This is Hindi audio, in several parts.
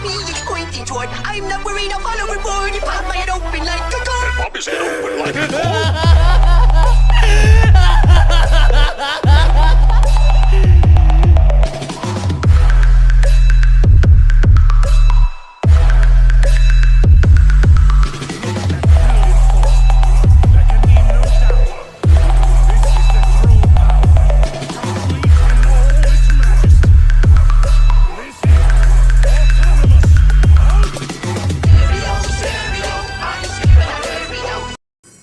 me is pointing toward. I'm not worried, I'll follow a board. You pop my head open like a gun. Pop his head open like a gun.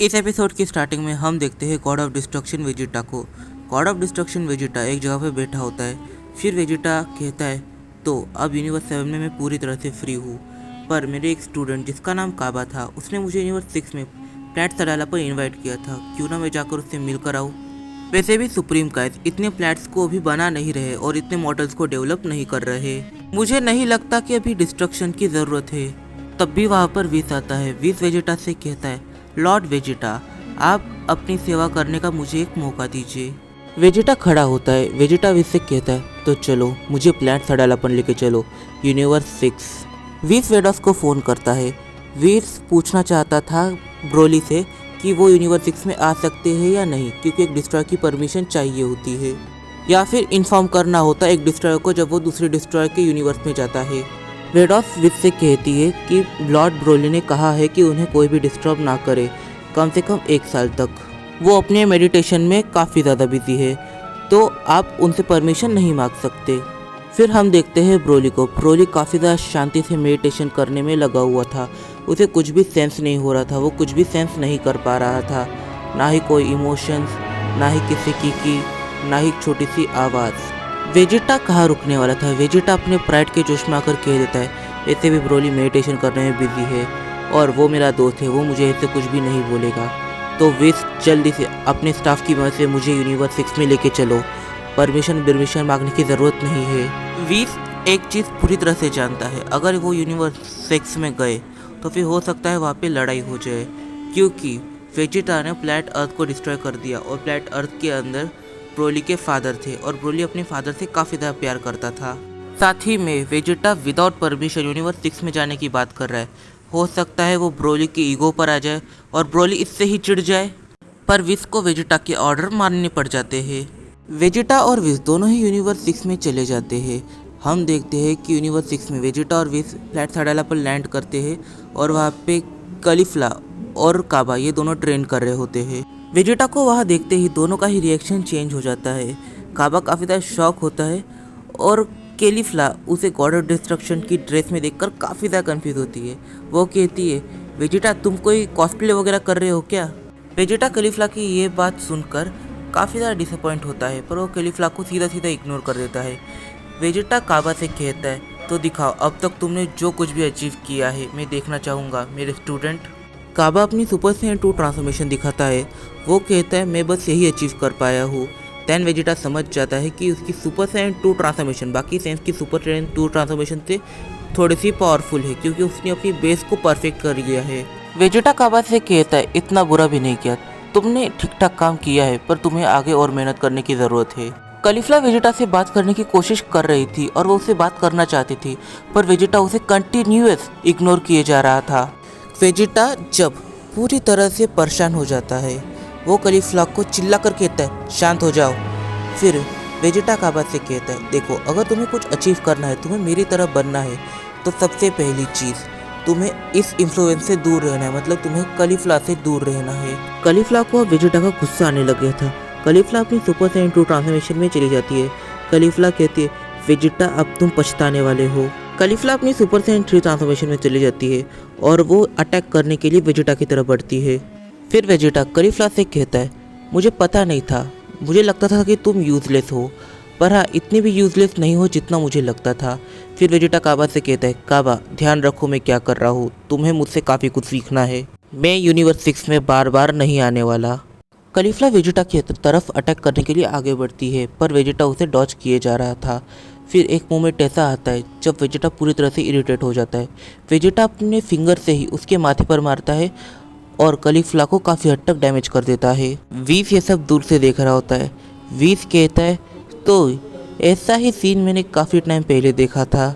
इस एपिसोड की स्टार्टिंग में हम देखते हैं गॉड ऑफ डिस्ट्रक्शन वेजिटा को। गॉड ऑफ डिस्ट्रक्शन वेजिटा एक जगह पे बैठा होता है। फिर वेजिटा कहता है तो अब यूनिवर्स 7 में मैं पूरी तरह से फ्री हूँ, पर मेरे एक स्टूडेंट जिसका नाम काबा था उसने मुझे यूनिवर्स 6 में प्लैट सडाला पर इन्वाइट किया था, क्यों ना मैं जाकर उससे मिलकर आऊँ। वैसे भी सुप्रीम काइज इतने प्लैट्स को अभी बना नहीं रहे और इतने मॉडल्स को डेवलप नहीं कर रहे। मुझे नहीं लगता कि अभी डिस्ट्रक्शन की ज़रूरत है। तब भी वहाँ पर विस आता है। विस वेजिटा से कहता है लॉर्ड वेजिटा, आप अपनी सेवा करने का मुझे एक मौका दीजिए। वेजिटा खड़ा होता है। वेजिटा विस से कहता है तो चलो मुझे प्लैट सडालापन लेके चलो यूनिवर्स 6। विस वेडॉस को फ़ोन करता है। विस पूछना चाहता था ब्रोली से कि वो यूनिवर्स 6 में आ सकते हैं या नहीं, क्योंकि एक डिस्ट्रॉयर की परमिशन चाहिए होती है, या फिर इन्फॉर्म करना होता है एक डिस्ट्रॉयर को जब वो दूसरे डिस्ट्रॉयर के यूनिवर्स में जाता है। वेडॉस विस से कहती है कि लॉर्ड ब्रोली ने कहा है कि उन्हें कोई भी डिस्टर्ब ना करे, कम से कम 1 साल तक। वो अपने मेडिटेशन में काफ़ी ज़्यादा बिजी है, तो आप उनसे परमिशन नहीं मांग सकते। फिर हम देखते हैं ब्रोली को। ब्रोली काफ़ी ज़्यादा शांति से मेडिटेशन करने में लगा हुआ था। उसे कुछ भी सेंस नहीं हो रहा था, वो कुछ भी सेंस नहीं कर पा रहा था, ना ही कोई इमोशंस, ना ही किसी की ना ही एक छोटी सी आवाज़। वेजिटा कहाँ रुकने वाला था। वेजिटा अपने प्राइड के जोश में आकर कह देता है ऐसे भी ब्रोली मेडिटेशन करने में बिजी है और वो मेरा दोस्त है, वो मुझे ऐसे कुछ भी नहीं बोलेगा। तो विस जल्दी से अपने स्टाफ की मदद से मुझे यूनिवर्स 6 में लेके चलो, परमिशन मांगने की ज़रूरत नहीं है। विस एक चीज़ पूरी तरह से जानता है, अगर वो यूनिवर्स 6 में गए तो फिर हो सकता है वहाँ पे लड़ाई हो जाए, क्योंकि वेजिटा ने प्लैट अर्थ को डिस्ट्रॉय कर दिया और प्लैट अर्थ के अंदर ब्रोली के फादर थे और ब्रोली अपने फादर से काफ़ी ज़्यादा प्यार करता था। साथ ही में वेजिटा विदाउट परमिशन यूनिवर्स 6 में जाने की बात कर रहा है। हो सकता है वो ब्रोली के ईगो पर आ जाए और ब्रोली इससे ही चिढ़ जाए, पर विस को वेजिटा के ऑर्डर मानने पड़ जाते हैं। वेजिटा और विस दोनों ही यूनिवर्स 6 में चले जाते हैं। हम देखते हैं कि यूनिवर्स 6 में वेजिटा और विस प्लैट सडाला पर लैंड करते हैं और वहाँ पे कलिफ्ला और काबा ये दोनों ट्रेन कर रहे होते हैं। वेजिटा को वहाँ देखते ही दोनों का ही रिएक्शन चेंज हो जाता है। काबा काफ़ी ज़्यादा शॉक होता है और कैलिफ्ला उसे गॉड ऑफ डिस्ट्रक्शन की ड्रेस में देखकर काफ़ी ज़्यादा कंफ्यूज होती है। वो कहती है वेजिटा तुम कोई कॉस्प्ले वगैरह कर रहे हो क्या। वेजिटा कैलिफ्ला की ये बात सुनकर काफ़ी ज़्यादा डिसअपॉइंट होता है, पर वो कैलिफ्ला को सीधा सीधा इग्नोर कर देता है। वेजिटा काबा से कहता है तो दिखाओ अब तक तुमने जो कुछ भी अचीव किया है, मैं देखना चाहूँगा मेरे स्टूडेंट। काबा अपनी सुपर सैयन 2 ट्रांसफॉर्मेशन दिखाता है। वो कहता है मैं बस यही अचीव कर पाया हूँ। देन वेजिटा समझ जाता है कि उसकी सुपर सैयन 2 ट्रांसफॉर्मेशन बाकी सेंस की सुपर सैयन 2 ट्रांसफॉर्मेशन से थोड़ी सी पावरफुल है, क्योंकि उसने अपनी बेस को परफेक्ट कर लिया है। वेजिटा काबा से कहता है इतना बुरा भी नहीं किया, तुमने ठीक ठाक काम किया है, पर तुम्हें आगे और मेहनत करने की ज़रूरत है। कलिफ्ला वेजिटा से बात करने की कोशिश कर रही थी और वो उससे बात करना चाहती थी, पर वेजिटा उसे कंटिन्यूअस इग्नोर किए जा रहा था। वेजिटा जब पूरी तरह से परेशान हो जाता है, वो कलिफ्ला को चिल्लाकर कहता है शांत हो जाओ। फिर वेजिटा काबा से कहता है देखो अगर तुम्हें कुछ अचीव करना है, तुम्हें मेरी तरह बनना है, तो सबसे पहली चीज़ तुम्हें इस इन्फ्लुएंस से दूर रहना है, मतलब तुम्हें कलिफ्ला से दूर रहना है। कलिफ्ला को वेजिटा का गुस्सा आने लग गया था। कलिफ्ला अपनी सुपर सैयन 2 ट्रांसफॉर्मेशन में चली जाती है। कलिफ्ला कहती है वेजिटा अब तुम पछताने वाले हो। कलिफ्ला अपनी सुपर सैयन 3 ट्रांसफॉर्मेशन में चली जाती है और वो अटैक करने के लिए वेजिटा की तरफ बढ़ती है। फिर वेजिटा कलिफ्ला से कहता है मुझे पता नहीं था, मुझे लगता था कि तुम यूज़लेस हो, पर हाँ इतने भी यूज़लेस नहीं हो जितना मुझे लगता था। फिर वेजिटा काबा से कहता है काबा ध्यान रखो मैं क्या कर रहा हूँ, तुम्हें मुझसे काफ़ी कुछ सीखना है, मैं यूनिवर्स 6 में बार बार नहीं आने वाला। कलिफ्ला वेजिटा की तरफ अटैक करने के लिए आगे बढ़ती है, पर वेजिटा उसे डॉज किए जा रहा था। फिर एक मोमेंट ऐसा आता है जब वेजिटा पूरी तरह से इरिटेट हो जाता है। वेजिटा अपने फिंगर से ही उसके माथे पर मारता है और कलिफ्ला को काफ़ी हद तक डैमेज कर देता है। विस ये सब दूर से देख रहा होता है। विस कहता है तो ऐसा ही सीन मैंने काफ़ी टाइम पहले देखा था,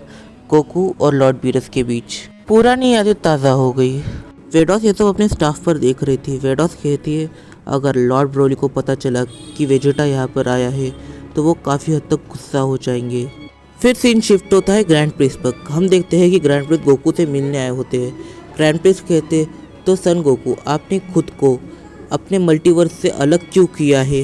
गोकू और लॉर्ड बीरस के बीच। पुरानी यादें ताज़ा हो गई। वेडॉस ये सब अपने स्टाफ पर देख रही थी। वेडॉस कहती है अगर लॉर्ड ब्रोली को पता चला कि वेजिटा यहाँ पर आया है तो वो काफ़ी हद तक गुस्सा हो जाएंगे। फिर सीन शिफ्ट होता है ग्रैंड प्रिंस पर। हम देखते हैं कि ग्रैंड प्रिंस गोकू से मिलने आए होते हैं। ग्रैंड प्रिंस कहते तो सन गोकू आपने खुद को अपने मल्टीवर्स से अलग क्यों किया है।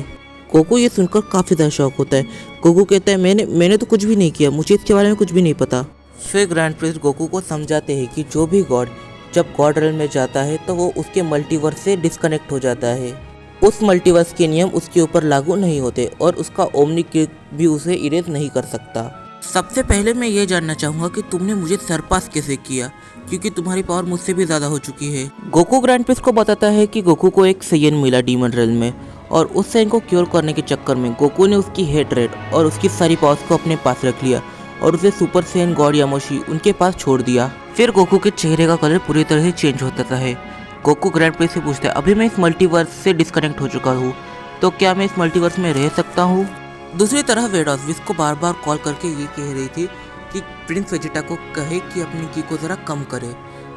गोकू ये सुनकर काफ़ी ज़्यादा शौक होता है। गोकू कहता है मैंने तो कुछ भी नहीं किया, मुझे इसके बारे में कुछ भी नहीं पता। फिर ग्रैंड प्रिंस गोकू को समझाते हैं कि जो भी गॉड जब गॉड रेल्म में जाता है तो वो उसके मल्टीवर्स से डिस्कनेक्ट हो जाता है। उस मल्टीवर्स के नियम उसके ऊपर लागू नहीं होते और उसका ओमनी किक भी उसे इरेज नहीं कर सकता। सबसे पहले मैं ये जानना चाहूँगा कि तुमने मुझे सरपास कैसे किया, क्योंकि तुम्हारी पावर मुझसे भी ज़्यादा हो चुकी है। गोकू ग्रैंड प्रिंस को बताता है कि गोकू को एक सैयन मिला डीमन रेल्म में और उस सैयन को क्योर करने के चक्कर में गोकू ने उसकी हेड रेड और उसकी सारी पावर्स को अपने पास रख लिया और उसे सुपर सैयन गॉड यामोशी उनके पास छोड़ दिया। फिर गोकू के चेहरे का कलर पूरी तरह से चेंज होता है। गोकू ग्रैंड प्रिंस से पूछता है अभी मैं इस मल्टीवर्स से डिस्कनेक्ट हो चुका हूँ तो क्या मैं इस मल्टीवर्स में रह सकता हूँ। दूसरी तरफ वेडॉस विस को बार बार कॉल करके ये कह रही थी कि प्रिंस वेजिटा को कहे कि अपनी की को ज़रा कम करे,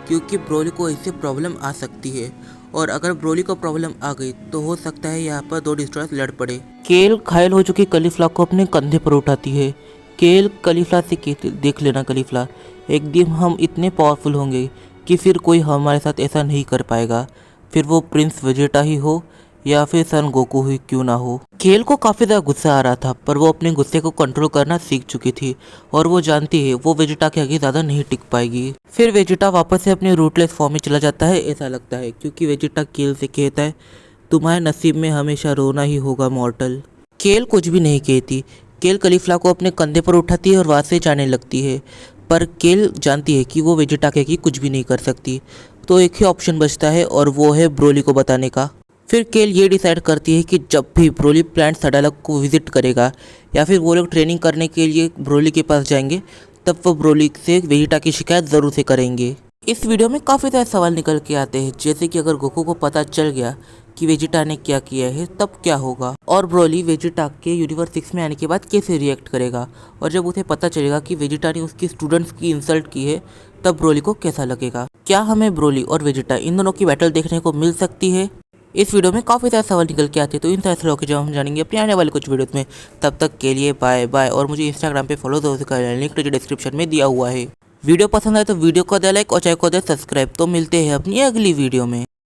क्योंकि ब्रोली को इससे प्रॉब्लम आ सकती है और अगर ब्रोली को प्रॉब्लम आ गई तो हो सकता है यहाँ पर दो डिस्ट्रॉयर्स लड़ पड़े। केल घायल हो चुकी कलीफ्ला को अपने कंधे पर उठाती है। केल कलीफ्ला से कहती देख लेना कलीफ्ला, एक दिन हम इतने पावरफुल होंगे कि फिर कोई हमारे साथ ऐसा नहीं कर पाएगा, फिर वो प्रिंस वेजिटा ही हो या फिर सन गोकू ही क्यों ना हो। केल को काफ़ी ज़्यादा गुस्सा आ रहा था पर वो अपने गुस्से को कंट्रोल करना सीख चुकी थी और वो जानती है वो वेजिटा के आगे ज़्यादा नहीं टिक पाएगी। फिर वेजिटा वापस से अपने रूटलेस फॉर्म में चला जाता है ऐसा लगता है, क्योंकि वेजिटा केल से कहता है तुम्हारे नसीब में हमेशा रोना ही होगा मॉर्टल। केल कुछ भी नहीं कहती। केल कलीफ्ला को अपने कंधे पर उठाती है और वहाँ से जाने लगती है, पर केल जानती है कि वो वेजिटा के आगे कुछ भी नहीं कर सकती, तो एक ही ऑप्शन बचता है और वो है ब्रोली को बताने का। फिर केल ये डिसाइड करती है कि जब भी ब्रोली प्लांट सडालक को विजिट करेगा या फिर वो लोग ट्रेनिंग करने के लिए ब्रोली के पास जाएंगे तब वो ब्रोली से वेजिटा की शिकायत ज़रूर से करेंगे। इस वीडियो में काफ़ी सारे सवाल निकल के आते हैं, जैसे कि अगर गोकू को पता चल गया कि वेजिटा ने क्या किया है तब क्या होगा, और ब्रोली वेजिटा के यूनिवर्स 6 में आने के बाद कैसे रिएक्ट करेगा, और जब उसे पता चलेगा कि वेजिटा ने उसकी स्टूडेंट्स की इंसल्ट की है तब ब्रोली को कैसा लगेगा। क्या हमें ब्रोली और वेजिटा इन दोनों की बैटल देखने को मिल सकती है। इस वीडियो में काफ़ी सारे सवाल निकल के आते हैं, तो इन सारे सवालों के जवाब हम जानेंगे अपने आने वाले कुछ वीडियोस में। तब तक के लिए बाय बाय, और मुझे इंस्टाग्राम पे फॉलो जरूर करें, लिंक नीचे डिस्क्रिप्शन में दिया हुआ है। वीडियो पसंद आए तो वीडियो को दे लाइक और चैनल को दे सब्सक्राइब। तो मिलते हैं अपनी अगली वीडियो में।